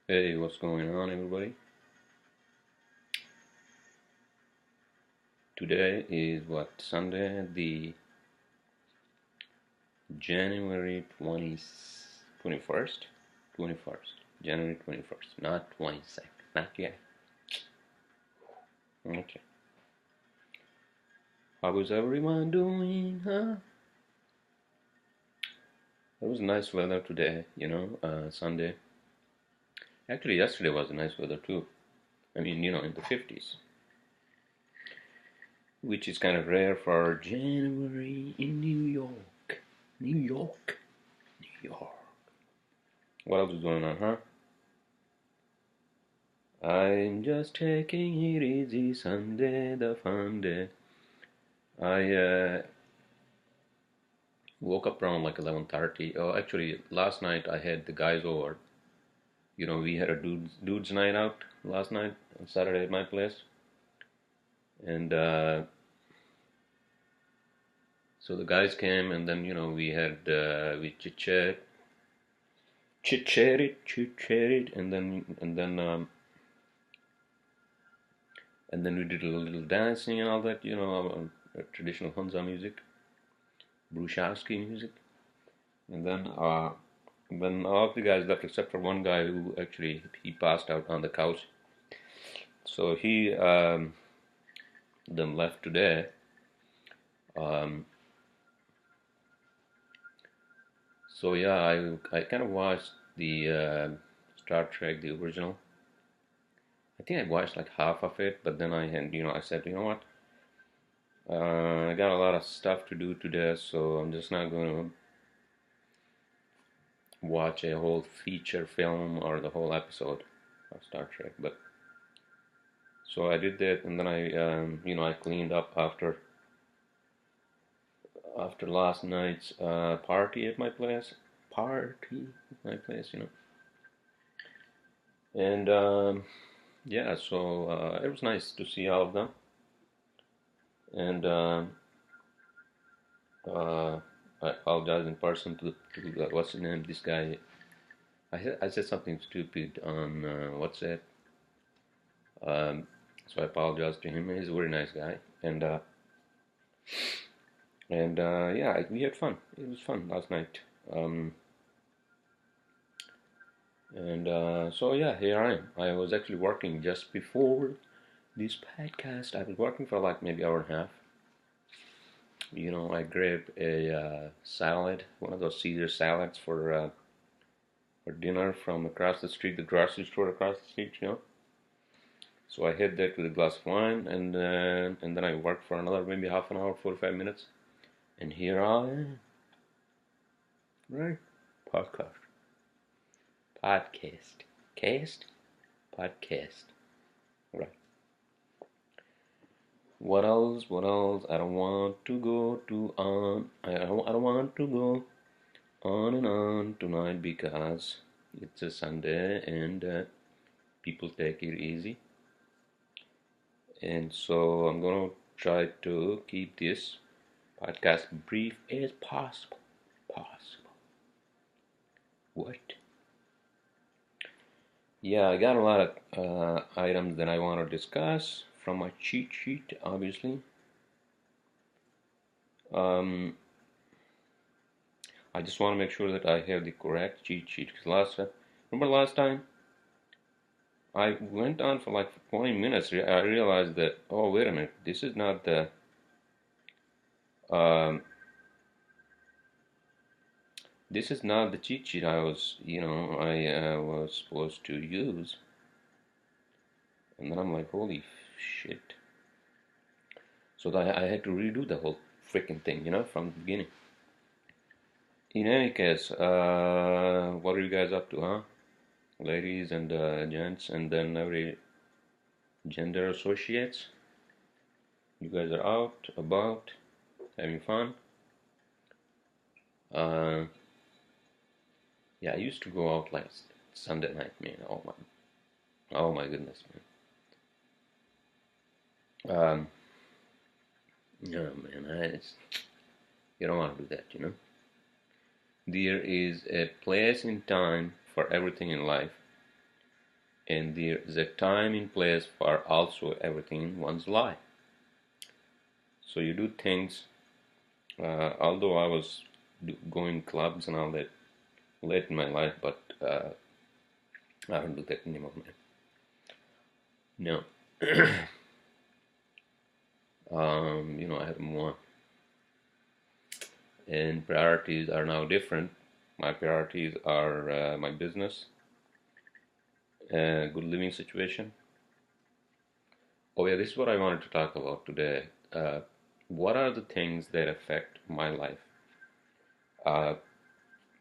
Hey, what's going on, everybody? Today is what? Sunday, the January 21st? 21st. January 21st, not 22nd. Not yet. Okay. How is everyone doing, huh? It was nice weather today, Sunday. Actually, yesterday was nice weather too. I mean, in the 50s, which is kind of rare for January in New York. New York. New York. What else is going on, huh? I'm just taking it easy, Sunday, the fun day. I woke up around like 11:30. Oh, actually, last night I had the guys over. We had a dudes night out last night on Saturday at my place, and so the guys came, and then we had we chit chatted, and then we did a little dancing and all that, traditional Hunza music, Bruszowski music. And then all of the guys left except for one guy who actually he passed out on the couch. So he then left today. Um, so yeah, I kind of watched the Star Trek, the original. I think I watched like half of it, but then I said, you know what? I got a lot of stuff to do today, so I'm just not going to watch a whole feature film or the whole episode of Star Trek. But so I did that, and then I cleaned up after last night's party at my place. And yeah, so it was nice to see all of them. And I apologize in person to what's his name, this guy. I said something stupid on WhatsApp. So I apologize to him. He's a very nice guy, and yeah, we had fun. It was fun last night. And so yeah, here I am. I was actually working just before this podcast. I was working for like maybe hour and a half. I grabbed a salad, one of those Caesar salads for dinner from across the street, the grocery store across the street. So I had that with a glass of wine, and then I worked for another maybe half an hour, 45 minutes, and here I am. Right, podcast, podcast, cast, podcast. Right. What else? What else? I don't want to go to on. I don't want to go on and on tonight because it's a Sunday and people take it easy. And so I'm gonna try to keep this podcast brief as possible. What? Yeah, I got a lot of items that I want to discuss from my cheat sheet, obviously. I just want to make sure that I have the correct cheat sheet. Because remember last time I went on for like 20 minutes. I realized that, oh, wait a minute, this is not the um, this is not the cheat sheet I was supposed to use. And then I'm like, holy shit. So I had to redo the whole freaking thing, from the beginning. In any case, what are you guys up to, huh? Ladies and gents, and then every gender associates. You guys are out, about, having fun. Yeah, I used to go out like Sunday night, man. Oh my goodness, man. No, man, you don't want to do that. There is a place and time for everything in life. and there is a time and place for also everything in one's life. So you do things, although I was going clubs and all that late in my life, but I don't do that anymore, man. No. I have more, and priorities are now different. My priorities are my business, good living situation. Oh yeah, this is what I wanted to talk about today. What are the things that affect my life? Uh,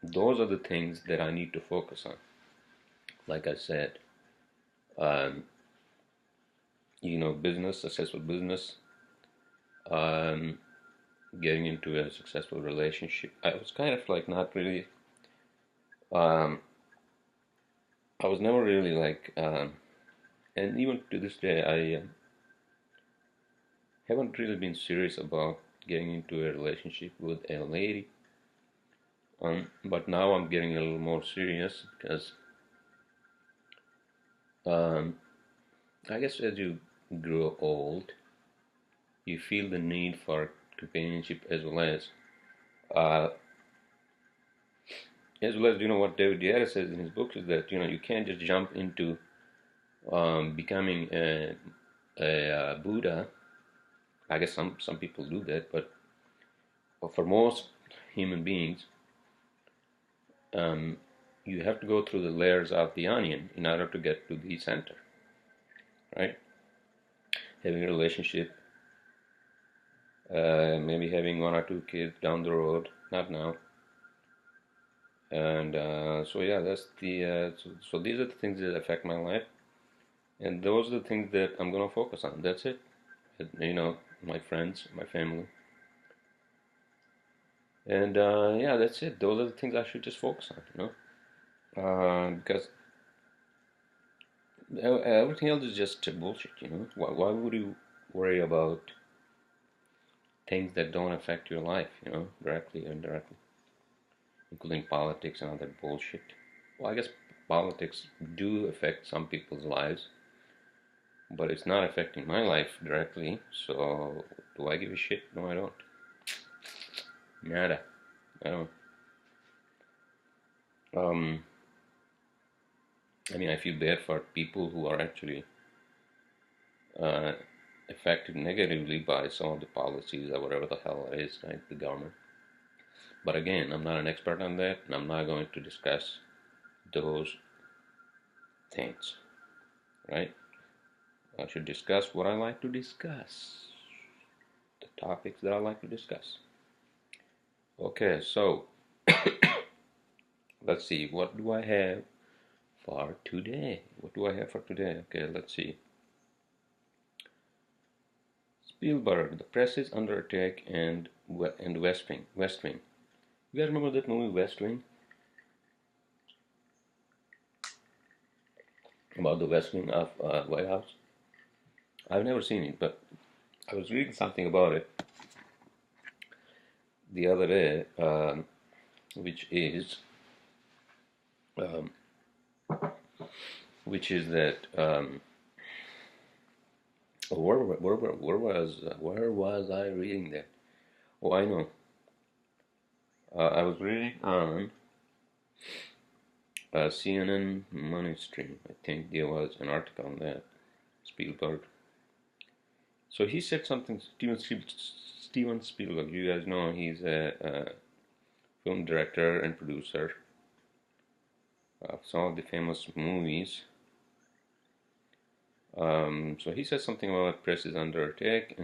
those are the things that I need to focus on. Like I said, um, business, successful business, um, getting into a successful relationship. I was kind of like not really, um, I was never really like, and even to this day, I haven't really been serious about getting into a relationship with a lady. But now I'm getting a little more serious because um, I guess as you grow old, you feel the need for companionship uh, what David Diaz says in his books is that you can't just jump into becoming a Buddha. I guess some people do that, but for most human beings, um, you have to go through the layers of the onion in order to get to the center, right? Having a relationship, maybe having one or two kids down the road, not now. And so yeah, that's the so these are the things that affect my life, and those are the things that I'm gonna focus on. That's it. My friends, my family, and yeah, that's it. Those are the things I should just focus on. Because everything else is just bullshit. Why would you worry about things that don't affect your life, directly or indirectly, including politics and other bullshit? Well, I guess politics do affect some people's lives, but it's not affecting my life directly, so do I give a shit? No, I don't. Nada. I don't. Um, I mean, I feel bad for people who are actually uh, affected negatively by some of the policies or whatever the hell it is, right? The government. But again, I'm not an expert on that, and I'm not going to discuss those things, right? I should discuss what I like to discuss, the topics that I like to discuss. Okay, so let's see, what do I have for today? What do I have for today? Okay, let's see. Spielberg, The Press is Under Attack, and West Wing. West Wing. You guys remember that movie, West Wing? About the West Wing of White House? I've never seen it, but I was reading something about it the other day, which is um, that where was I reading that? Oh, I know. I was reading on CNN Money Stream. I think there was an article on that. Spielberg. So he said something. Steven Spielberg. You guys know he's a film director and producer of some of the famous movies. So he said something about press is under attack,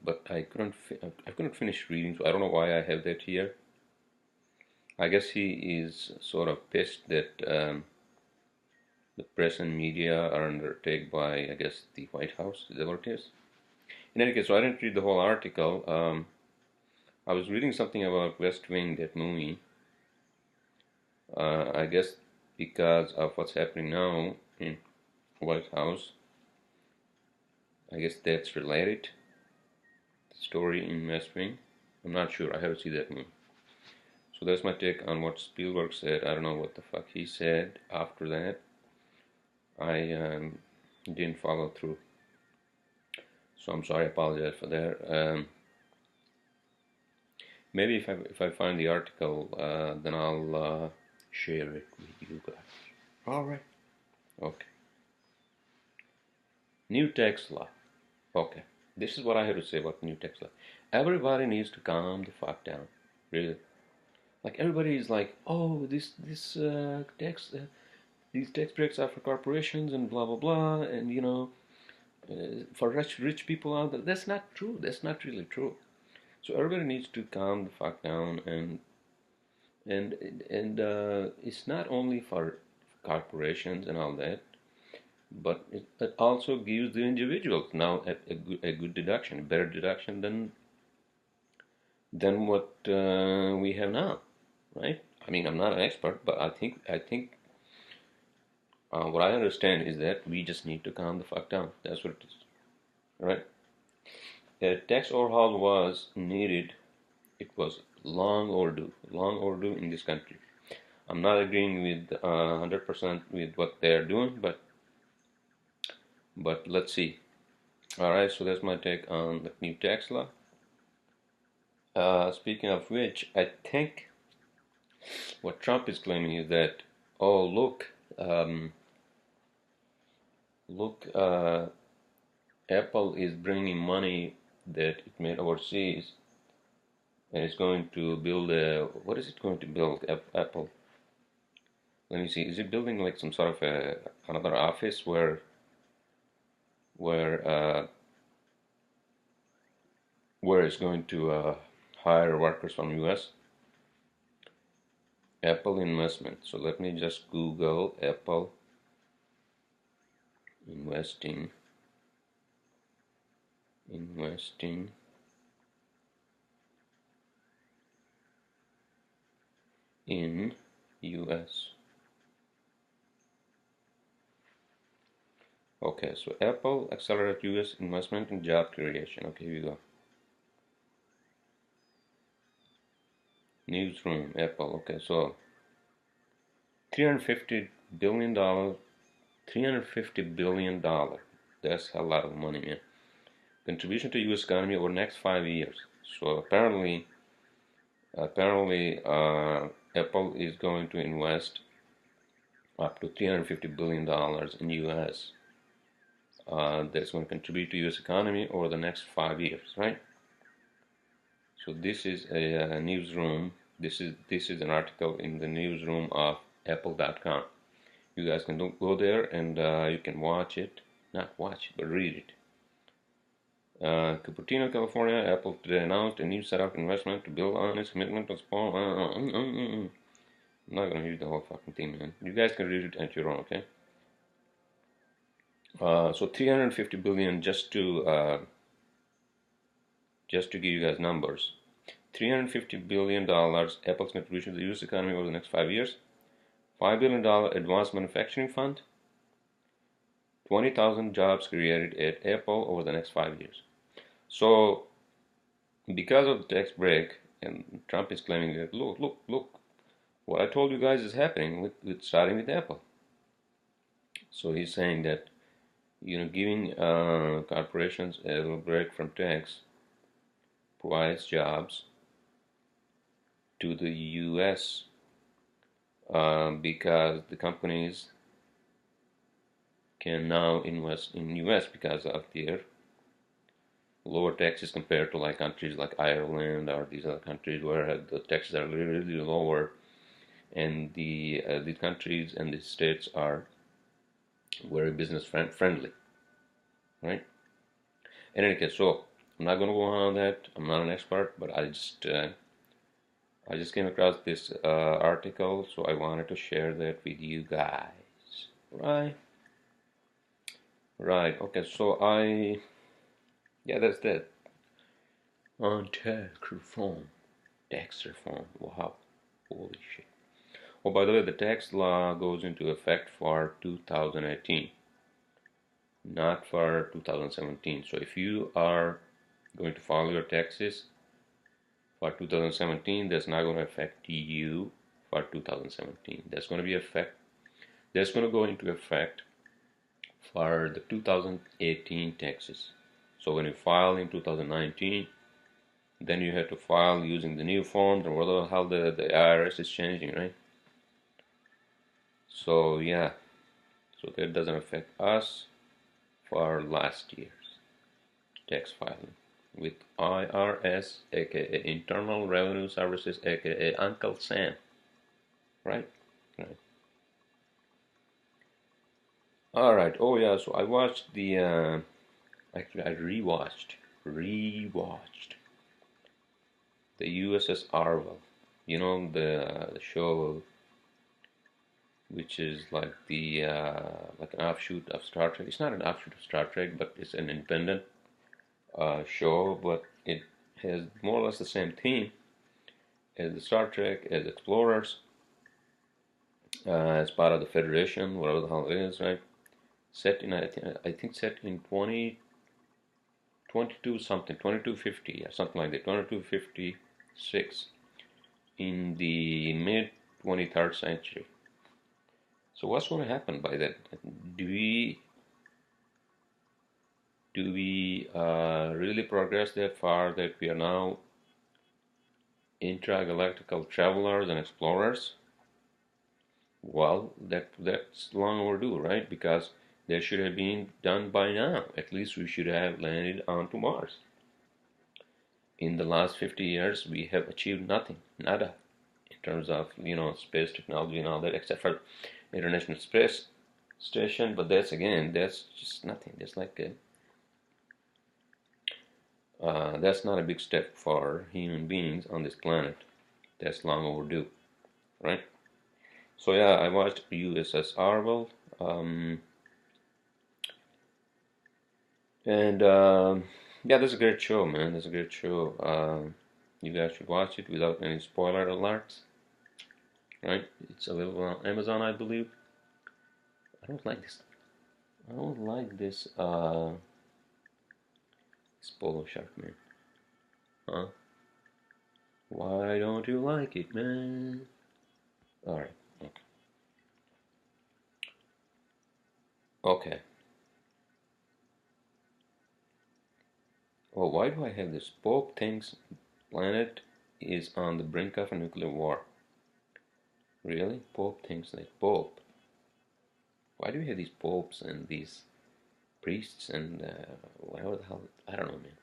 but I couldn't finish reading, so I don't know why I have that here. I guess he is sort of pissed that the press and media are under attack by, I guess, the White House. Is that what it is? In any case, so I didn't read the whole article. I was reading something about West Wing, that movie. I guess because of what's happening now in White House, I guess that's related. The story in West Wing. I'm not sure. I haven't seen that movie. So that's my take on what Spielberg said. I don't know what the fuck he said after that. I didn't follow through. So I'm sorry, I apologize for that. Maybe if I find the article, then I'll share it with you guys. All right. Okay. New tax law. Okay. This is what I have to say about new tax law. Everybody needs to calm the fuck down. Really. Like everybody is like, oh, this tax these tax breaks are for corporations and blah blah blah, and for rich people out there. That's not true. That's not really true. So everybody needs to calm the fuck down, and it's not only for corporations and all that, but it also gives the individuals now a good deduction, a better deduction than what we have now, right? I mean, I'm not an expert, but I think what I understand is that we just need to calm the fuck down. That's what it is, right? A tax overhaul was needed. It was long overdue in this country. I'm not agreeing with 100% with what they're doing, but let's see. All right, so that's my take on the new tax law. Speaking of which, I think what Trump is claiming is that, oh look, Apple is bringing money that it made overseas, and it's going to build what is it going to build? Apple. Let me see. Is it building like some sort of another office where it's going to hire workers from U.S.? Apple investment. So let me just Google Apple investing in U.S. Okay, so Apple accelerate U.S. investment in job creation. Okay, here we go. Newsroom, Apple. Okay, so $350 billion. $350 billion. That's a lot of money, man. Contribution to U.S. economy over the next 5 years. So apparently, Apple is going to invest up to $350 billion in U.S. That's going to contribute to U.S. economy over the next 5 years, right? So this is a newsroom. This is an article in the newsroom of Apple.com. You guys can go there and you can watch it. Not watch it, but read it. Cupertino, California. Apple today announced a new set of investment to build on its commitment to small. I'm not gonna read the whole fucking thing, man. You guys can read it at your own, okay? So 350 billion, just to give you guys numbers. $350 billion Apple's contribution to the U.S. economy over the next 5 years. $5 billion advanced manufacturing fund. 20,000 jobs created at Apple over the next 5 years. So, because of the tax break, and Trump is claiming that, look, what I told you guys is happening with starting with Apple. So he's saying that, giving corporations a little break from tax provides jobs to the U.S. Because the companies can now invest in U.S. because of their lower taxes compared to like countries like Ireland or these other countries where the taxes are really lower, and the countries and the states are very business friendly, right? In any case, so I'm not going to go on that. I'm not an expert, but I just came across this article, so I wanted to share that with you guys, right? Right. Okay. So that's that on tax reform. Tax reform. Wow. Holy shit. Oh, by the way, the tax law goes into effect for 2018, not for 2017. So if you are going to file your taxes For 2017, that's not going to affect you for 2017. That's going to be effect. That's going to go into effect for the 2018 taxes. So when you file in 2019, then you have to file using the new forms or whatever how the IRS is changing, right? So yeah, so that doesn't affect us for last year's tax filing with IRS, aka Internal Revenue Services, aka Uncle Sam, right? Right. All right. Oh yeah. So I watched the. Actually, I rewatched the USS Orville. You know the show, which is like the like an offshoot of Star Trek. It's not an offshoot of Star Trek, but it's an independent show. But it has more or less the same theme as the Star Trek, as Explorers, as part of the Federation, whatever the hell it is, right? Set in I think set in 22 something, 2250 or something like that, 2256 in the mid 23rd century. So what's going to happen by that? Do we really progress that far that we are now intergalactical travelers and explorers? Well, that's long overdue, right? Because that should have been done by now. At least we should have landed onto Mars. In the last 50 years, we have achieved nothing, nada, in terms of space technology and all that, except for International Space Station. But that's just nothing. That's not a big step for human beings on this planet. That's long overdue, right? So yeah, I watched USS Orville, and yeah, that's a great show, man. That's a great show. You guys should watch it without any spoiler alerts, right? It's available on Amazon, I believe. I don't like this. I don't like this. This polo shirt, man. Huh? Why don't you like it, man? All right. Okay. Okay. Oh, why do I have this? Pope thinks planet is on the brink of a nuclear war. Really? Pope thinks like Pope. Why do we have these popes and these priests and whatever the hell? I don't know, man.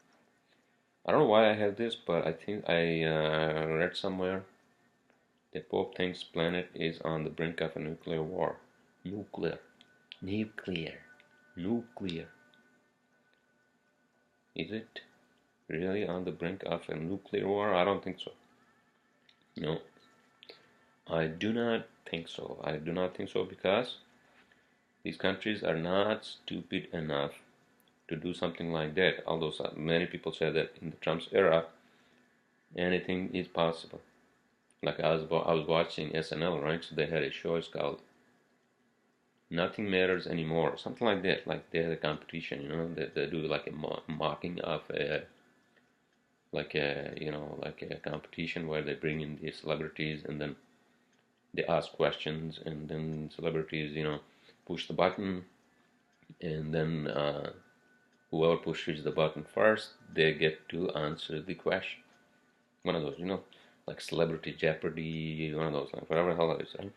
I don't know why I have this, but I think I read somewhere that Pope thinks planet is on the brink of a nuclear war. Nuclear. Is it really on the brink of a nuclear war? I don't think so. No, I do not think so. I do not think so because these countries are not stupid enough to do something like that. Although many people say that in the Trump's era, anything is possible. Like I was watching SNL, right? So they had a show. It's called Nothing Matters Anymore, something like that. Like they had a competition, they do like a mocking of like a competition where they bring in these celebrities and then they ask questions and then celebrities, push the button and then whoever pushes the button first, they get to answer the question. One of those, like Celebrity Jeopardy, one of those, like whatever the hell it is, right?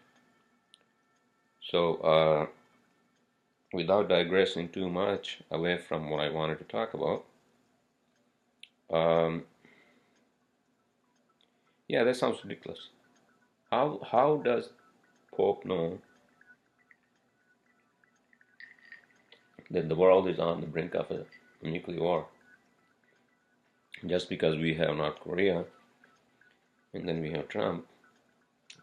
So, without digressing too much away from what I wanted to talk about, yeah, that sounds ridiculous. How does Pope know that the world is on the brink of a nuclear war? Just because we have North Korea and then we have Trump,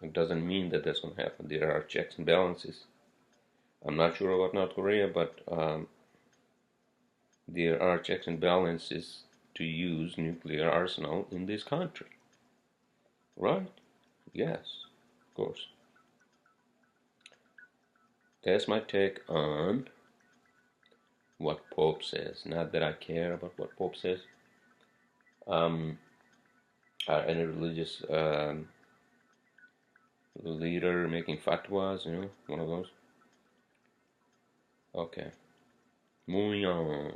it doesn't mean that that's going to happen. There are checks and balances. I'm not sure about North Korea, but there are checks and balances to use nuclear arsenal in this country. Right? Yes, of course. That's my take on what Pope says. Not that I care about what Pope says. any religious leader making fatwas, one of those. Okay, moving on.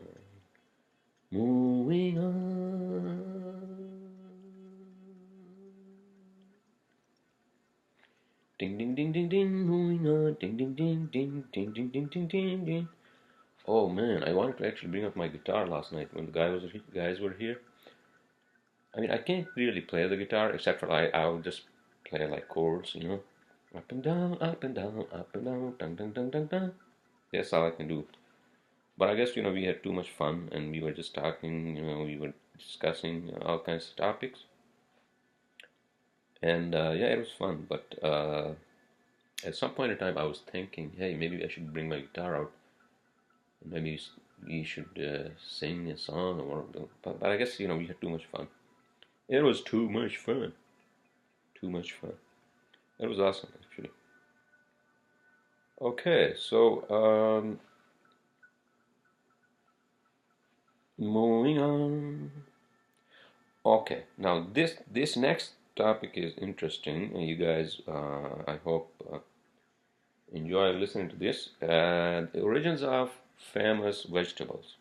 Moving on. Ding ding ding ding ding. Moving on. Ding ding ding ding ding ding ding ding ding ding. Oh man, I wanted to actually bring up my guitar last night when the guys were here. I mean, I can't really play the guitar except for I'll just play like chords, up and down, up and down, up and down, dun dun dun dun dun. That's all I can do. But I guess we had too much fun and we were just talking. We were discussing all kinds of topics, and yeah, it was fun. But at some point in time, I was thinking, hey, maybe I should bring my guitar out. Maybe we should sing a song, but I guess we had too much fun. It was too much fun. Too much fun. It was awesome, actually. Okay, so moving on. Okay, now this next topic is interesting, and you guys, I hope, enjoy listening to this. The origins of famous vegetables.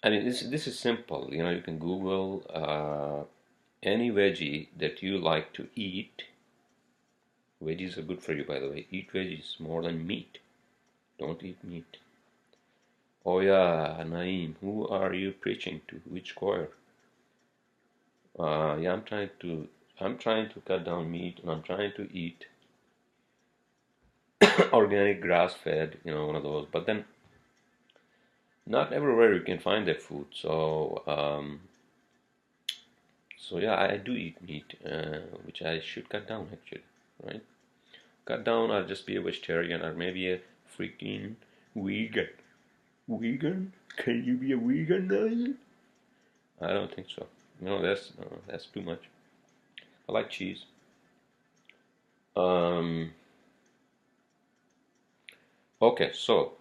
I mean, this is simple. You can Google any veggie that you like to eat. Veggies are good for you, by the way. Eat veggies more than meat. Don't eat meat. Oh yeah, Naeem, who are you preaching to? Which choir? Yeah, I'm trying to cut down meat, and I'm trying to eat organic, grass-fed, one of those. But then, not everywhere you can find that food. So yeah, I do eat meat, which I should cut down actually, right? Cut down, or just be a vegetarian, or maybe a freaking vegan. Vegan? Can you be a vegan now? I don't think so. That's too much. I like cheese. Okay, so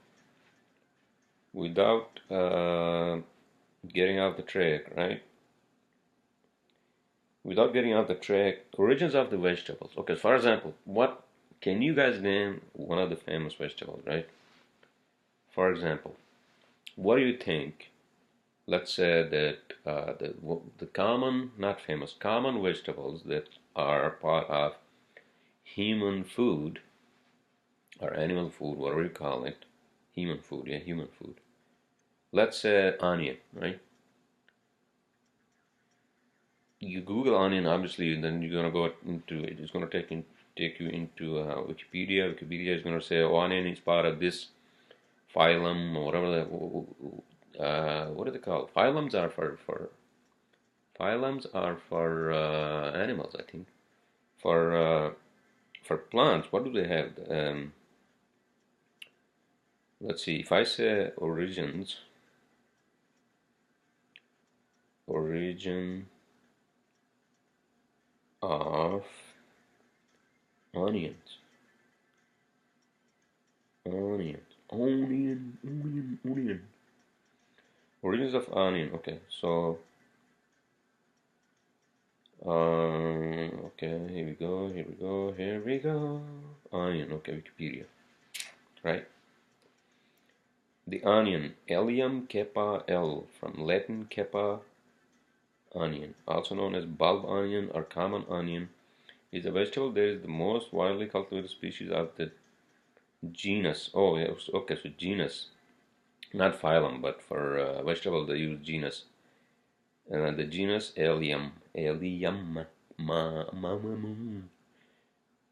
without getting off the track, right? Without getting off the track, origins of the vegetables. Okay, for example, what can you guys name one of the famous vegetables, right? For example, what do you think? Let's say that the common, not famous, common vegetables that are part of human food or animal food, whatever you call it, human food, yeah, human food. Let's say onion, right? You Google onion, obviously, and then you're gonna go into it. It's gonna take you into Wikipedia. Wikipedia is gonna say, oh, onion is part of this phylum or whatever. What are they called? Phylums are for animals, I think. For plants, what do they have? Let's see. If I say origin of onions, onion. Origins of onion. Okay, so okay, here we go. Onion. Okay, Wikipedia. Right. The onion, Allium cepa L, from Latin cepa, onion, also known as bulb onion or common onion, is a vegetable that is the most widely cultivated species of the genus. Oh, yeah, okay, so genus, not phylum, but for vegetable they use genus. And the genus Allium,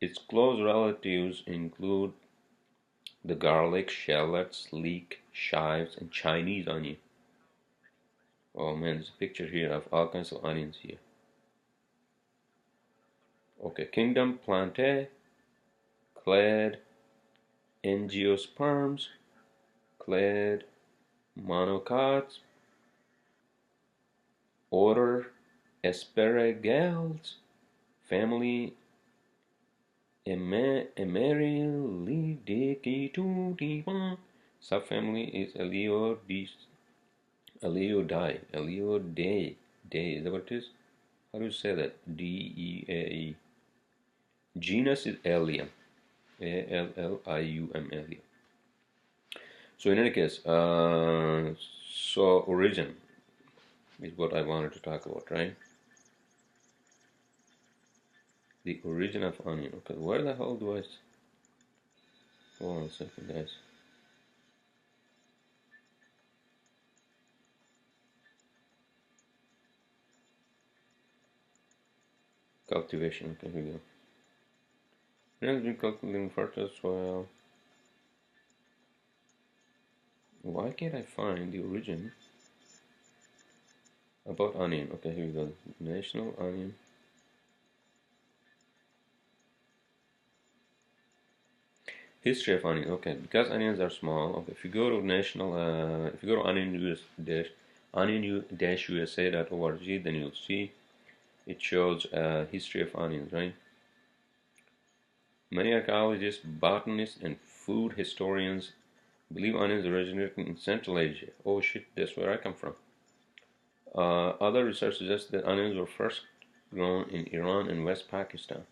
Its close relatives include the garlic, shallots, leek, chives, and Chinese onion. Oh man, there's a picture here of all kinds of onions here. Okay, kingdom Plantae, clade Angiosperms, clade Monocots, order Aspergales, family Emerilidae, subfamily is Eleodae. Day, is that what it is? How do you say that? D-E-A-E. Genus is Allium. A-L-L-I-U-M, Allium. So in any case, so origin is what I wanted to talk about, right? The origin of onion. Okay, where the hell do I... Hold on a second, guys. Cultivation, okay, here we go. It has been cultivating fertile soil. Why can't I find the origin about onion? Okay, here we go. National onion. History of onion. Okay, because onions are small. Okay, if you go to national, if you go to onion-usa.org, then you'll see it shows history of onions, right? Many archaeologists, botanists, and food historians believe onions originated in Central Asia. Oh shit, that's where I come from. Other research suggests that onions were first grown in Iran and West Pakistan.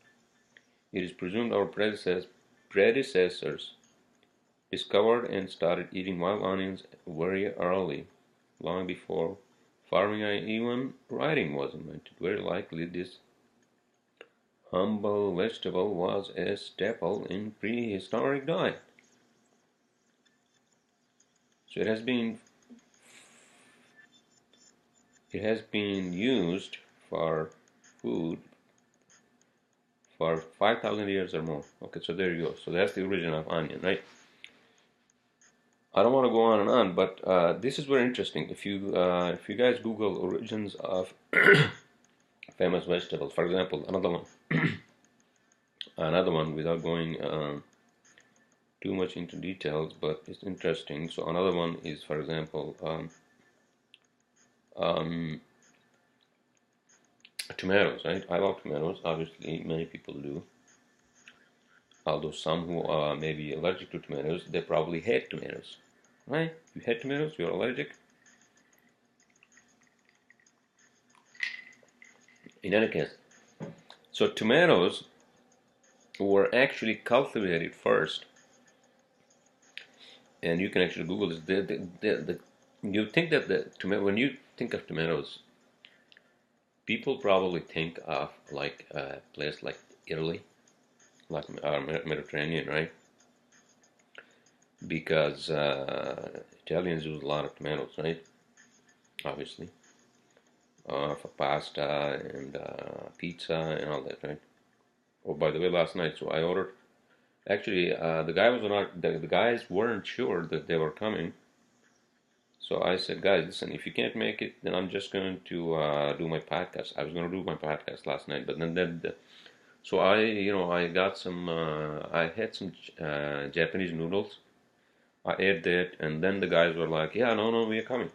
It is presumed our predecessors discovered and started eating wild onions very early, long before farming and even writing was invented. Very likely this humble vegetable was a staple in prehistoric diet. So it has been used for food for 5,000 years or more. Okay, so there you go. So that's the origin of onion, right? I don't want to go on and on, but this is very interesting. If you guys Google origins of famous vegetables, for example, another one without going too much into details, but it's interesting. So another one is, for example, tomatoes, right? I love tomatoes. Obviously, many people do. Although some who are maybe allergic to tomatoes, they probably hate tomatoes, right? You hate tomatoes, you're allergic. In any case, so tomatoes were actually cultivated first, and you can actually Google this. You think that when you think of tomatoes, people probably think of like a place like Italy, like Mediterranean, right? Because Italians use a lot of tomatoes, right? Obviously, for pasta and pizza and all that, right? Oh, by the way, last night, so I ordered. Actually, the guys weren't sure that they were coming. So I said, guys, listen, if you can't make it, then I'm just going to do my podcast. I was going to do my podcast last night, but then so I got some. I had some Japanese noodles. I ate that, and then the guys were like, "Yeah, no, we are coming."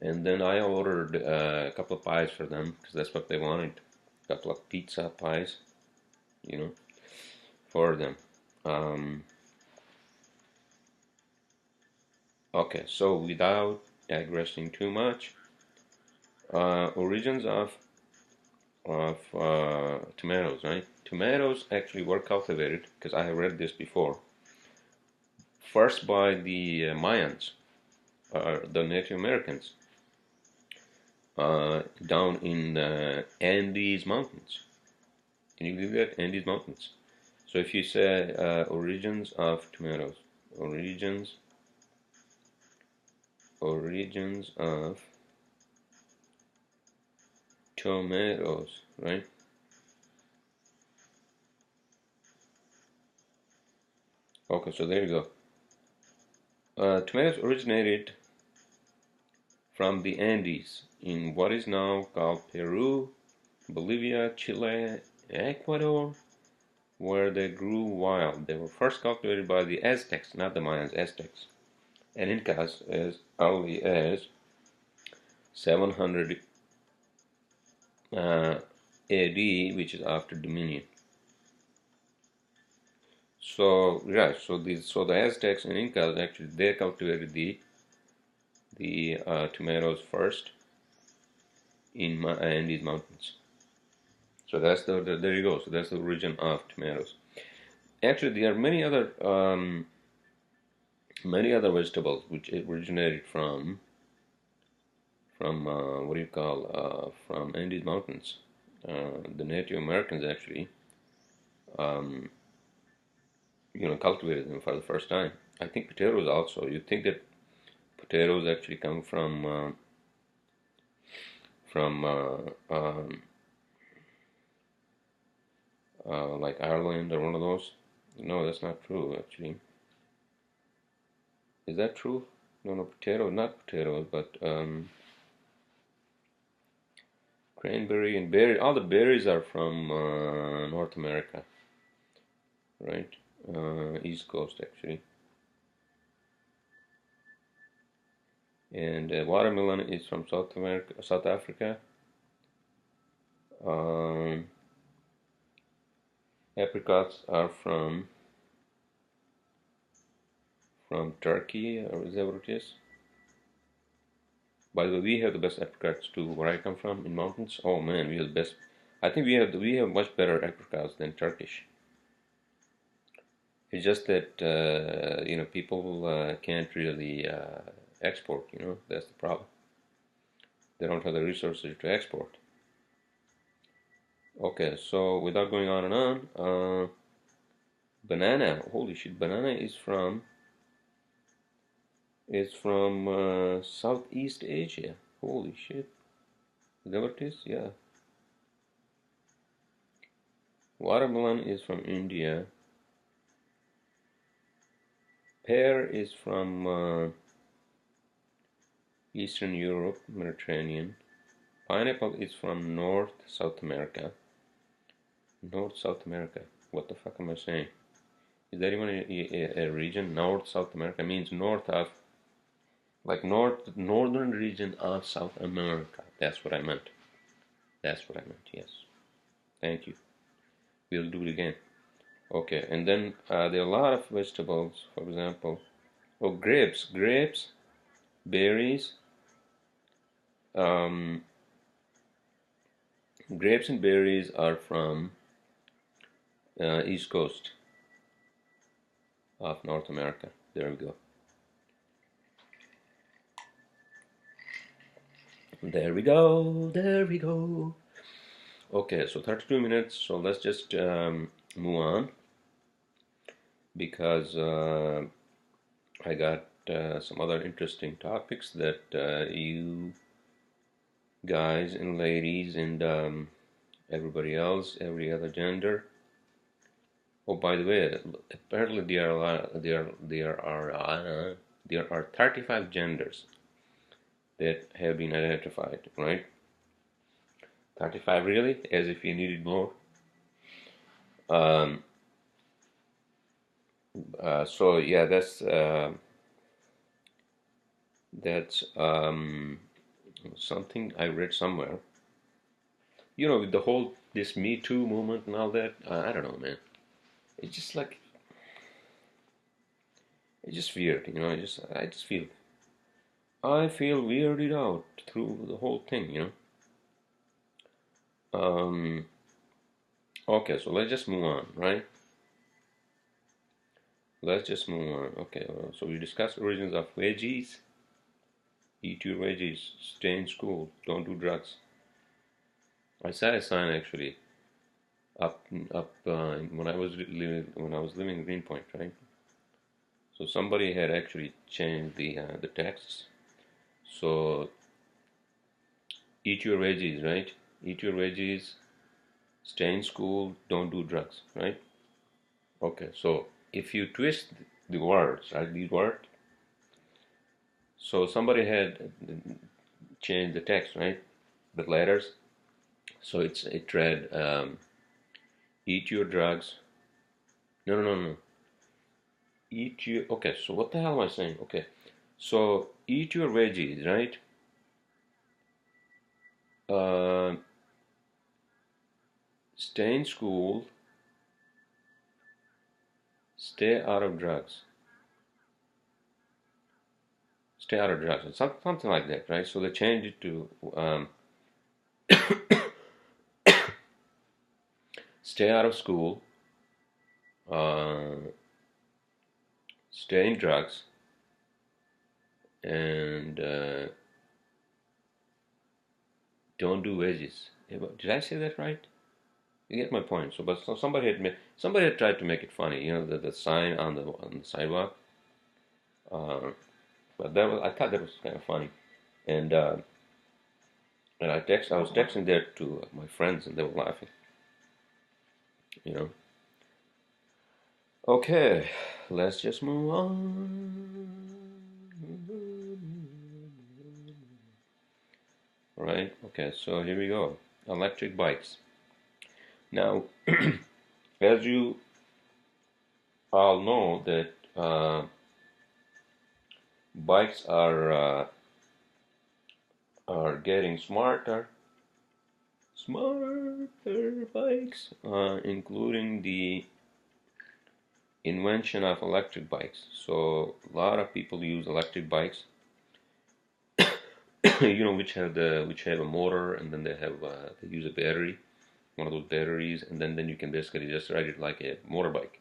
And then I ordered a couple of pies for them because that's what they wanted. A couple of pizza pies, for them. Okay, so without digressing too much, origins of tomatoes, right? Tomatoes actually were cultivated, because I have read this before, first by the Mayans, the Native Americans, down in the Andes Mountains. Can you believe that? Andes Mountains. So if you say origins of tomatoes, origins of tomatoes, right? Okay, so there you go. Tomatoes originated from the Andes in what is now called Peru, Bolivia, Chile, Ecuador, where they grew wild. They were first cultivated by the Aztecs, not the Mayans, Aztecs, and Incas as early as 700 AD, which is after Dominion. So yeah, so the Aztecs and Incas actually they cultivated the tomatoes first, in Andes Mountains. So that's there you go. So that's the origin of tomatoes. Actually, there are many other vegetables which originated from what do you call from Andes Mountains. The Native Americans actually um, cultivated them for the first time. I think potatoes also. You think that potatoes actually come from like Ireland or one of those? No, that's not true actually. Is that true? No, no, not potatoes, but cranberry and berry. All the berries are from North America, right? East Coast actually. And watermelon is from South America, South Africa. Um, Apricots are from Turkey, or is that what it is? By the way, we have the best apricots too, where I come from in mountains. Oh man, we have the best. I think we have much better apricots than Turkish. It's just that people can't really export. That's the problem. They don't have the resources to export. Okay, so without going on and on, banana. Holy shit, banana is from Southeast Asia. Holy shit. Is that what it is? Yeah. Watermelon is from India. Pear is from Eastern Europe, Mediterranean. Pineapple is from South America. South America. What the fuck am I saying? Is there even a region? South America means north of, like northern region of South America. That's what I meant. Yes. Thank you. We'll do it again. Okay, and then there are a lot of vegetables. For example, grapes, berries. Um, Grapes and berries are from East Coast of North America. There we go. There we go. There we go. Okay, so 32 minutes. So let's just move on because I got some other interesting topics that you guys and ladies and everybody else, every other gender. Oh, by the way, apparently there are 35 genders that have been identified, right? 35 really? As if you needed more. So yeah, that's something I read somewhere. With the whole this Me Too movement and all that. I don't know, man. It's just like it's just weird, I feel weirded out through the whole thing. Okay, so let's just move on, right? Let's just move on. Okay, so we discussed origins of veggies. Eat your veggies. Stay in school. Don't do drugs. I saw a sign actually up when I was living in Greenpoint, right? So somebody had actually changed the texts. So eat your veggies, right? Eat your veggies. Stay in school. Don't do drugs, right? Okay, so if you twist the words, right, these words, so somebody had changed the text, right, the letters, so it read, eat your drugs, no, okay, so what the hell am I saying? Okay, so eat your veggies, right, uh, stay in school, stay out of drugs. Stay out of drugs, something like that, right? So they changed it to Stay out of school, uh, stay in drugs, and don't do veggies. Did I say that right? You get my point. So somebody had tried to make it funny. You know, the sign on the sidewalk. Uh, but I thought that was kind of funny, and I was texting that to my friends, and they were laughing. You know. Okay, let's just move on. Right? Okay, so here we go. Electric bikes. Now, as you all know, that bikes are getting smarter bikes, including the invention of electric bikes. So a lot of people use electric bikes, you know, which have a motor, and then they use a battery, one of those batteries, and then you can basically just ride it like a motorbike.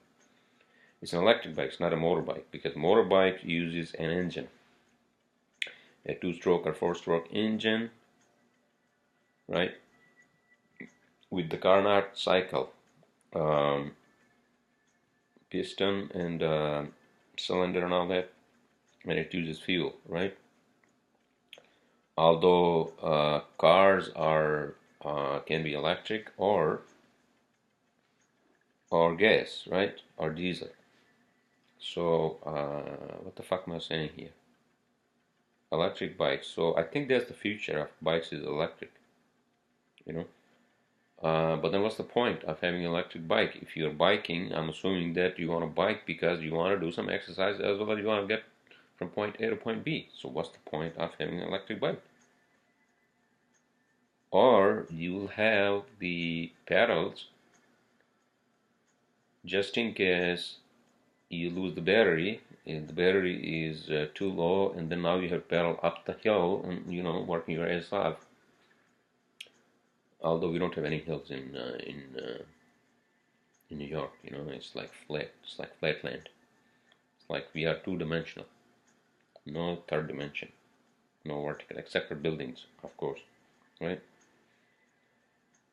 It's an electric bike, it's not a motorbike, because motorbike uses an engine, a two-stroke or four-stroke engine, right? With the Carnot cycle, um, piston and cylinder and all that, and it uses fuel, right? Although cars are can be electric or gas, right, or diesel. So what the fuck am I saying here? Electric bikes. So I think that's the future of bikes is electric, you know. But then what's the point of having an electric bike? If you're biking, I'm assuming that you want to bike because you want to do some exercise as well as you want to get from point A to point B. So what's the point of having an electric bike? Or you'll have the pedals just in case you lose the battery, and the battery is too low, and then now you have pedal up the hill and, you know, working your ass off. Although we don't have any hills in New York, you know, it's like flat, it's like flatland. It's like we are two-dimensional, no third dimension, no vertical, except for buildings, of course, right?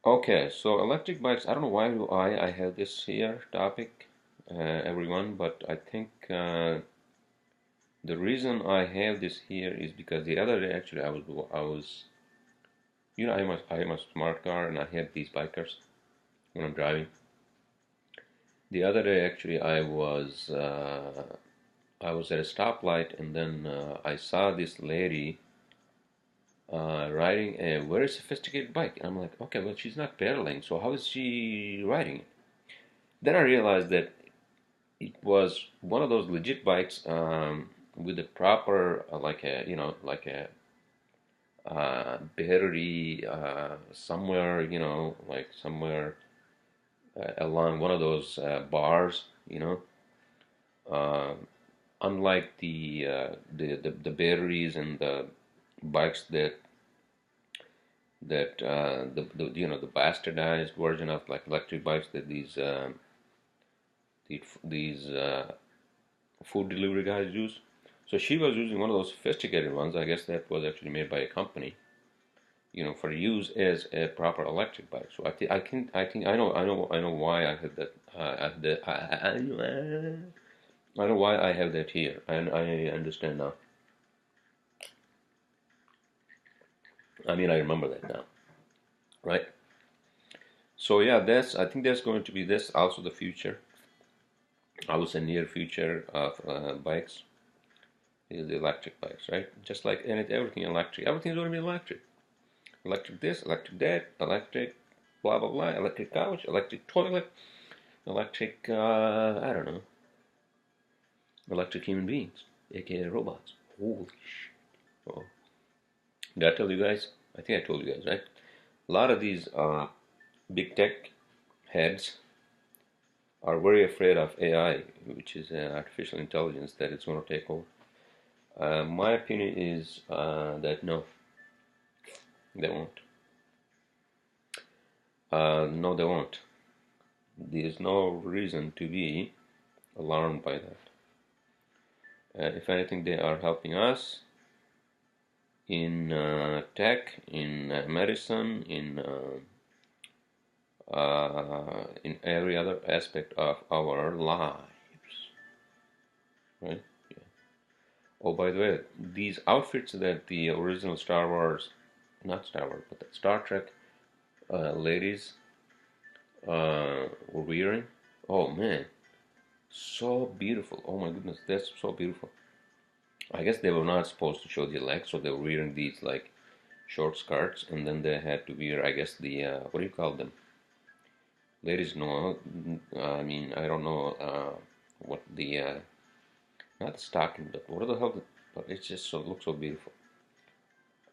Okay, so electric bikes. I don't know why do I have this here topic, everyone, but I think the reason I have this here is because the other day actually I was you know, I am a smart car, and I have these bikers when I'm driving. The other day actually I was at a stoplight, and then I saw this lady riding a very sophisticated bike. And I'm like, okay, well, she's not pedaling, so how is she riding it? Then I realized that it was one of those legit bikes with the proper, like a, you know, like a battery somewhere, you know, like somewhere along one of those bars, you know. Uh, Unlike the batteries and the bikes that the you know, the bastardized version of like electric bikes that these food delivery guys use. So she was using one of those sophisticated ones. I guess that was actually made by a company, you know, for use as a proper electric bike. So I know why I have that. I know why I have that here, and I understand now. I mean, I remember that now, right? So yeah, I think that's going to be this also the future. I would say near future of bikes is the electric bikes, right? Just like everything electric, everything's going to be electric. Electric this, electric that, electric blah blah blah, electric couch, electric toilet, electric I don't know, electric human beings, aka robots. Holy shit! Oh. Did I tell you guys? I think I told you guys, right? A lot of these big tech heads are very afraid of AI, which is artificial intelligence, that it's going to take over. My opinion is that no, they won't. No, they won't. There's no reason to be alarmed by that. If anything, they are helping us in tech, in medicine, in every other aspect of our lives, right? Yeah. Oh, by the way, these outfits that the original Star Wars, not Star Wars, but the Star Trek ladies were wearing, oh man, so beautiful. Oh my goodness, that's so beautiful. I guess they were not supposed to show the legs, so they were wearing these like short skirts, and then they had to wear, I guess, the what do you call them? Ladies know. I mean, I don't know what the not the stocking, but what the hell? But it's just so looks so beautiful.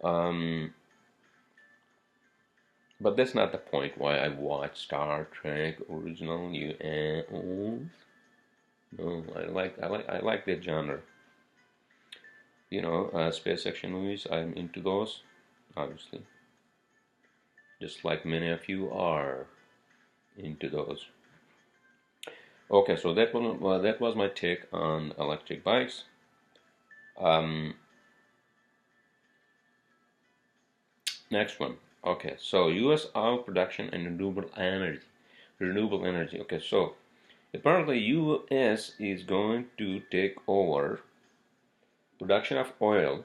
Um, but that's not the point why I watch Star Trek original UNOs. No, I like that genre. Space action movies. I'm into those, obviously, just like many of you are into those. Okay, so that was my take on electric bikes. Next one. Okay, so U.S. oil production and renewable energy. Renewable energy. Okay, so apparently U.S. is going to take over production of oil.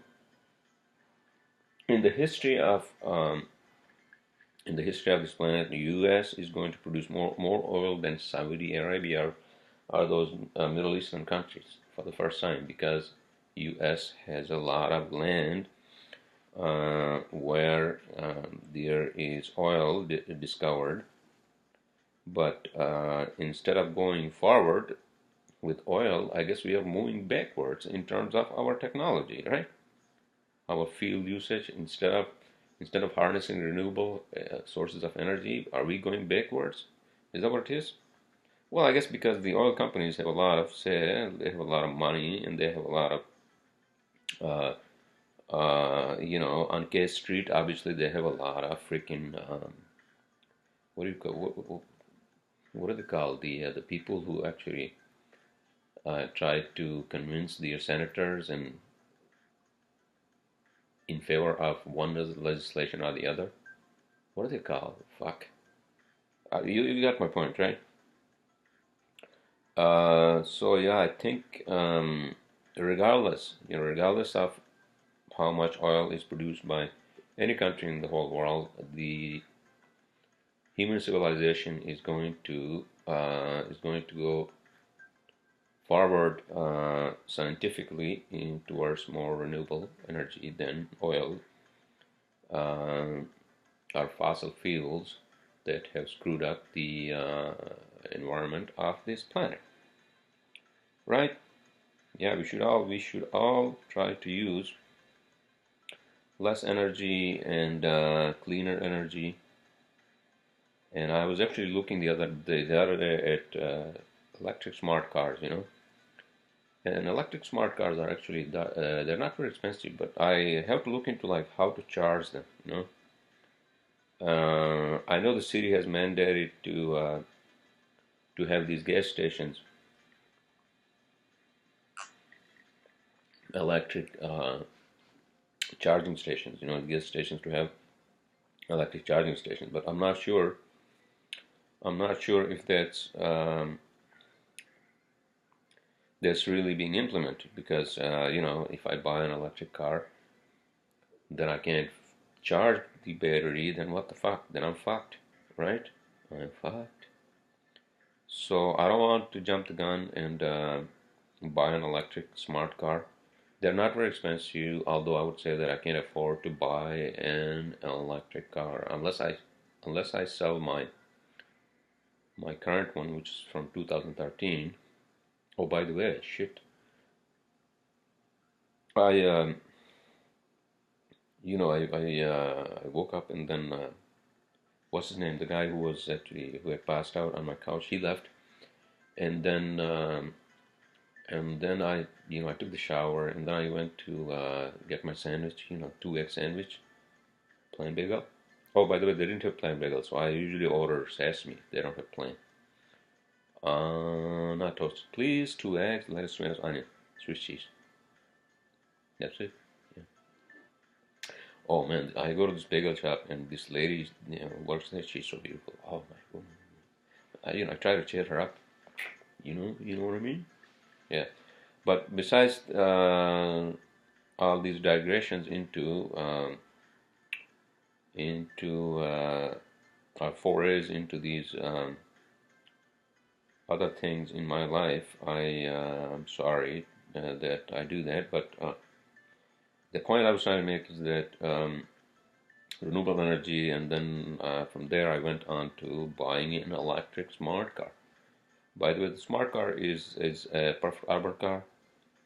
In the history of this planet, the U.S. is going to produce more oil than Saudi Arabia or those Middle Eastern countries for the first time, because U.S. has a lot of land where there is oil discovered, but instead of going forward with oil, I guess we are moving backwards in terms of our technology, right? Our field usage, instead of harnessing renewable sources of energy, are we going backwards? Is that what it is? Well, I guess because the oil companies have a lot of say, they have a lot of money, and they have a lot of on K Street, obviously they have a lot of freaking what do you call what are they called? The people who actually try to convince their senators and in favor of one legislation or the other. What are they called? Fuck. You got my point, right? So yeah, I think regardless of how much oil is produced by any country in the whole world, the human civilization is going to go forward scientifically towards more renewable energy than oil or fossil fuels that have screwed up the environment of this planet. Right? Yeah, we should all try to use less energy and cleaner energy. And I was actually looking the other day at electric smart cars. And electric smart cars are actually they're not very expensive, but I have to look into like how to charge them. I know the city has mandated to have these gas stations, electric charging stations. Gas stations to have electric charging stations, but I'm not sure. I'm not sure if that's really being implemented, because if I buy an electric car, then I can't charge the battery. Then what the fuck? Then I'm fucked, right? I'm fucked. So I don't want to jump the gun and buy an electric smart car. They're not very expensive, although I would say that I can't afford to buy an electric car unless I sell my current one, which is from 2013. Oh, by the way, shit. I I woke up, and then what's his name? The guy who had passed out on my couch. He left, and then I took the shower, and then I went to get my sandwich. 2 egg sandwich, plain bagel, Oh, by the way, they didn't have plain bagel, so I usually order sesame. They don't have plain. Not toasted, please. 2 eggs, lettuce, tomatoes, onion, Swiss cheese. That's it. Yeah. Oh man, I go to this bagel shop and this lady, works there. She's so beautiful. Oh my god. I try to cheer her up. You know what I mean? Yeah. But besides all these digressions into forays into these other things in my life, I'm sorry that I do that. But the point I was trying to make is that renewable energy, and then from there I went on to buying an electric smart car. By the way, the smart car is a perfect urban car.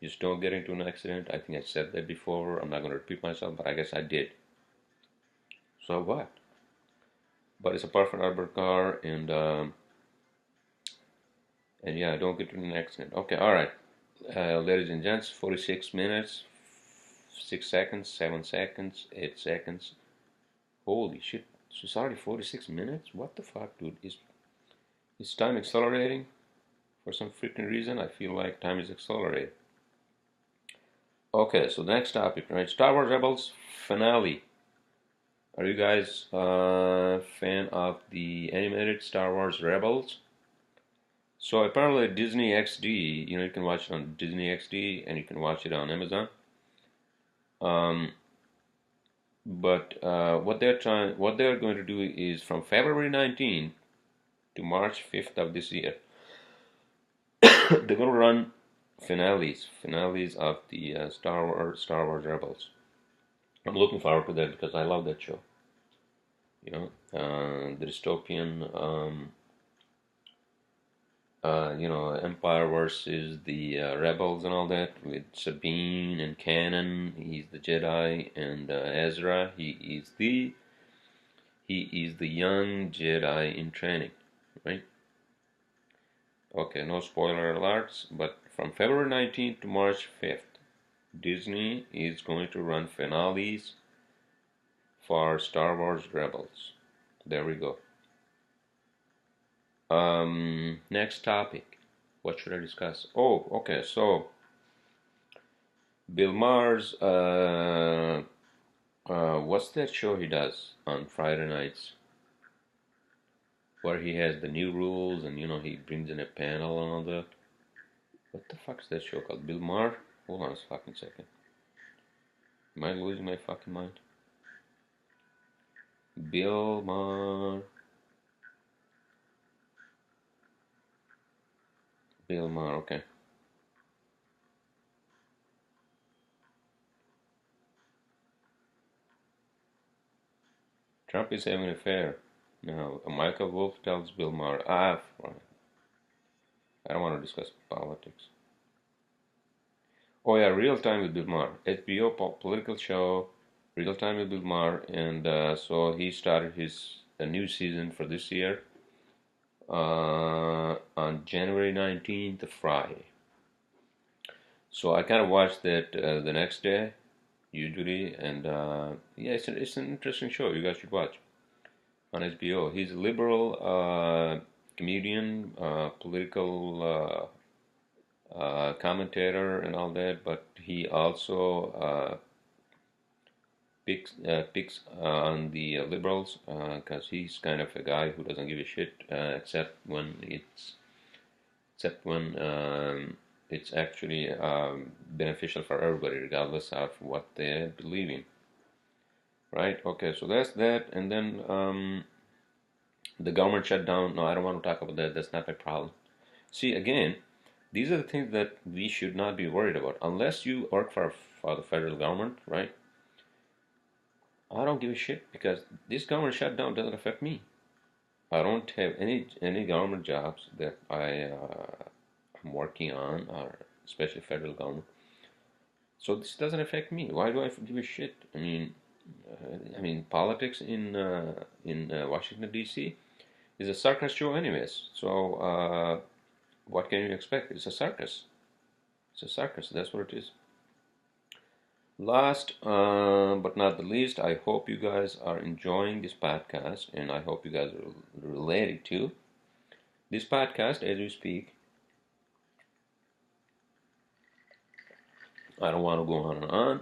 You just don't get into an accident. I think I said that before. I'm not going to repeat myself, but I guess I did. So what? But it's a perfect urban car, and yeah, don't get into an accident. Okay, all right, ladies and gents, 46 minutes, 6 seconds, 7 seconds, 8 seconds. Holy shit! It's already 46 minutes. What the fuck, dude? Is time accelerating? For some freaking reason, I feel like time is accelerating. Okay, so the next topic, right? Star Wars Rebels finale. Are you guys fan of the animated Star Wars Rebels? So apparently Disney XD, you can watch it on Disney XD and you can watch it on Amazon. But what they're going to do is from February 19th to March 5th of this year, they're going to run finales of the Star Wars Rebels. I'm looking forward to that because I love that show. The dystopian, Empire versus the Rebels and all that with Sabine and Kanan. He's the Jedi, and Ezra. He is the young Jedi in training, right? Okay, no spoiler alerts, but from February 19th to March 5th, Disney is going to run finales for Star Wars Rebels. There we go. Next topic. What should I discuss? Oh, okay. So Bill Maher's what's that show he does on Friday nights, where he has the new rules and he brings in a panel and all that. What the fuck's that show called? Bill Maher? Hold on a fucking second. Am I losing my fucking mind? Bill Maher. Bill Maher, okay. Trump is having an affair. Now, Michael Wolff tells Bill Maher, right. I don't want to discuss politics. Oh yeah, Real Time with Bill Maher. HBO political show, Real Time with Bill Maher, and so he started a new season for this year on January 19th, the Friday. So I kind of watched that the next day, usually, and yeah, it's an interesting show. You guys should watch on HBO. He's a liberal comedian, political commentator, and all that, but he also picks on the liberals because he's kind of a guy who doesn't give a shit except when it's actually beneficial for everybody, regardless of what they believe in. Right? Okay, so that's that, and then the government shutdown. No, I don't want to talk about that. That's not my problem. See, again, these are the things that we should not be worried about unless you work for the federal government, right? I don't give a shit because this government shutdown doesn't affect me. I don't have any government jobs that I'm working on, or especially federal government. So this doesn't affect me. Why do I give a shit? I mean, politics in Washington D.C. is a circus show, anyways. So what can you expect? It's a circus. It's a circus. That's what it is. Last but not the least, I hope you guys are enjoying this podcast, and I hope you guys are related to this podcast as we speak. I don't want to go on and on,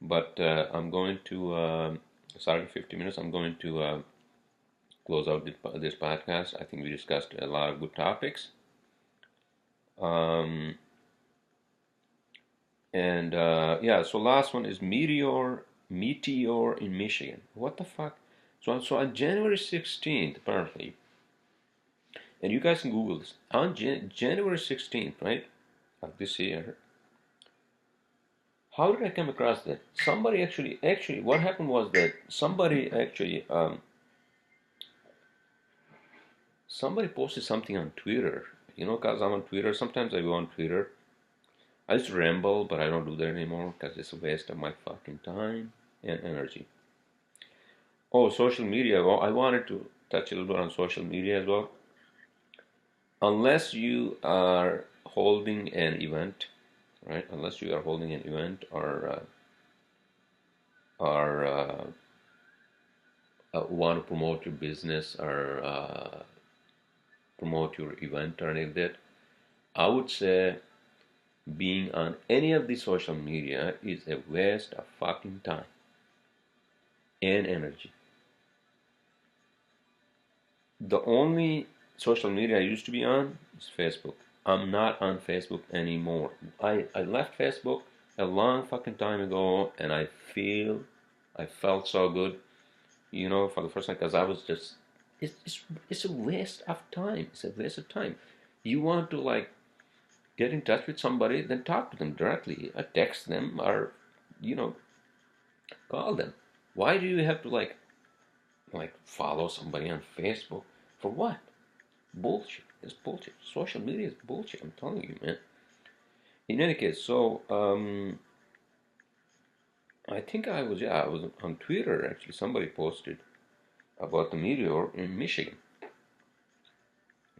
but I'm going to, sorry, 50 minutes, I'm going to close out this podcast. I think we discussed a lot of good topics. Um, and yeah, so last one is meteor in Michigan. What the fuck? So on January 16th, apparently, and you guys can Google this, on January 16th, right, of this year. How did I come across that? Somebody actually, what happened was that somebody posted something on Twitter. You know, cause I'm on Twitter. Sometimes I go on Twitter. I used to ramble, but I don't do that anymore because it's a waste of my fucking time and energy. Oh, social media. Well, I wanted to touch a little bit on social media as well. Unless you are holding an event, right? Unless you are holding an event or want to promote your business or promote your event or anything like that, I would say being on any of the social media is a waste of fucking time and energy. The only social media I used to be on is Facebook. I'm not on Facebook anymore. I left Facebook a long fucking time ago, and I felt so good, you know, for the first time, because I was just, it's a waste of time. It's a waste of time. You want to like get in touch with somebody, then talk to them directly, or text them, or you know, call them. Why do you have to like follow somebody on Facebook for what? Bullshit. It's bullshit. Social media is bullshit. I'm telling you, man. In any case, so I think I was on Twitter actually. Somebody posted about the meteor in Michigan.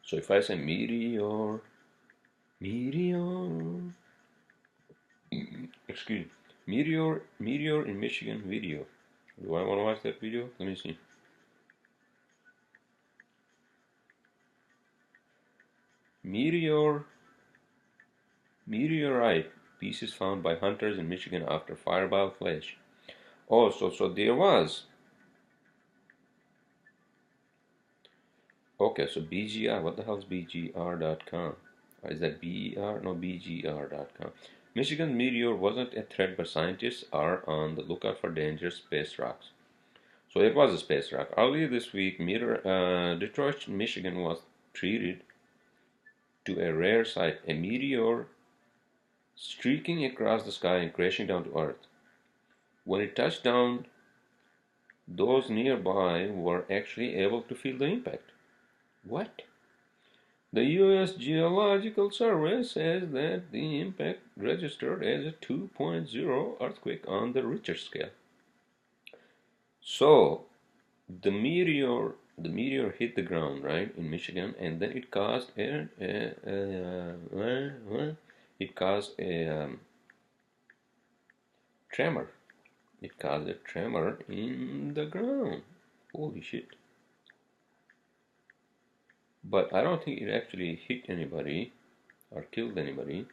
So if I say meteor, excuse me, meteor in Michigan video. Do I want to watch that video? Let me see. Meteor, meteorite pieces found by hunters in Michigan after fireball flash. Oh, so there was. Okay, so BGR. What the hell is BGR.com? Is that BER? No, BGR.com. Michigan meteor wasn't a threat, but scientists are on the lookout for dangerous space rocks. So it was a space rock. Earlier this week, Detroit, Michigan was treated to a rare sight, a meteor streaking across the sky and crashing down to Earth. When it touched down, those nearby were actually able to feel the impact. What? The U.S. Geological Survey says that the impact registered as a 2.0 earthquake on the Richter scale. So, the meteor hit the ground, right, in Michigan, and then it caused a tremor. It caused a tremor in the ground. Holy shit. But I don't think it actually hit anybody or killed anybody.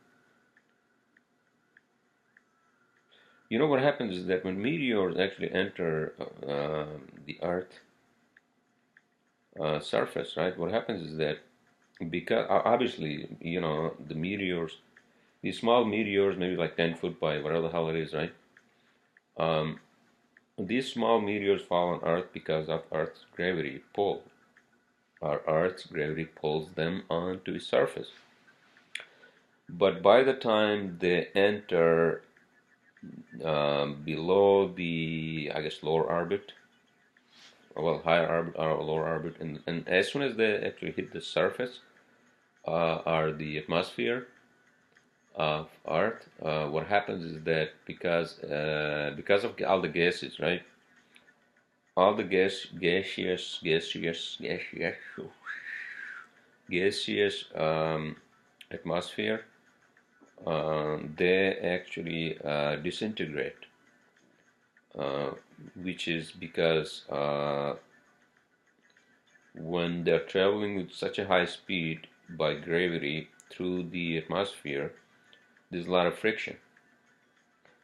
You know what happens is that when meteors actually enter the Earth surface, right? What happens is that because obviously, you know, the meteors, these small meteors, maybe like 10 foot by whatever the hell it is, right? Um, these small meteors fall on Earth because of Earth's gravity pull. Our Earth's gravity pulls them onto its surface. But by the time they enter below the, I guess, lower orbit, well, higher orbit or lower orbit, and as soon as they actually hit the surface or the atmosphere of Earth, what happens is that because of all the gases, right? All the gaseous atmosphere they actually disintegrate, which is because when they're traveling with such a high speed by gravity through the atmosphere, there's a lot of friction.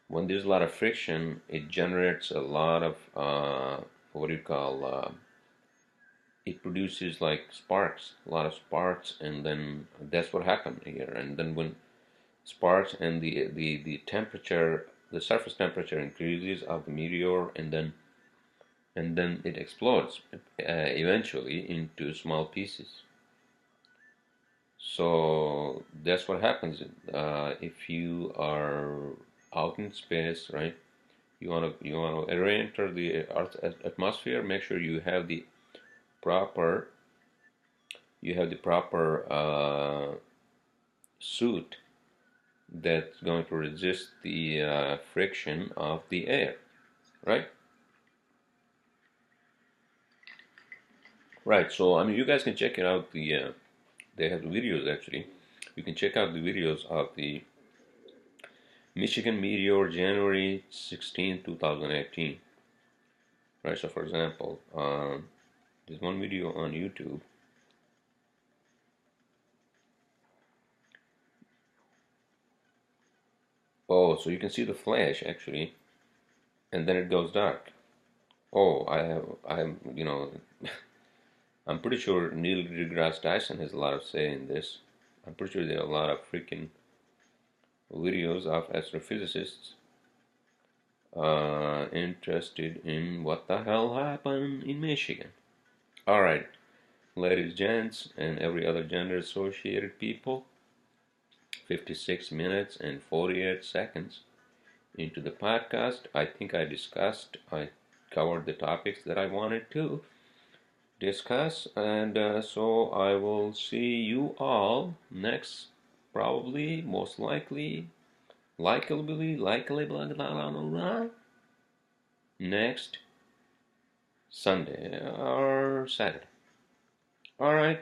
When there's a lot of friction, it generates a lot of what do you call? It produces like sparks, a lot of sparks, and then that's what happened here. And then when sparks and the temperature, the surface temperature increases of the meteor, and then it explodes eventually into small pieces. So that's what happens if you are out in space, right? You want to enter the Earth atmosphere. Make sure proper you have the proper suit that's going to resist the friction of the air, right? Right. So I mean, you guys can check it out. They have the videos actually. You can check out the videos of the Michigan meteor, January 16, 2018. Right. So for example, there's one video on YouTube. Oh, so you can see the flash actually, and then it goes dark. Oh, I'm pretty sure Neil deGrasse Tyson has a lot of say in this. I'm pretty sure there are a lot of freaking videos of astrophysicists interested in what the hell happened in Michigan. All right, ladies, gents, and every other gender associated people, 56 minutes and 48 seconds into the podcast. I think I covered the topics that I wanted to discuss, and so I will see you all next, probably, most likely, likely, blah, blah, blah, blah, next Sunday or Saturday. All right.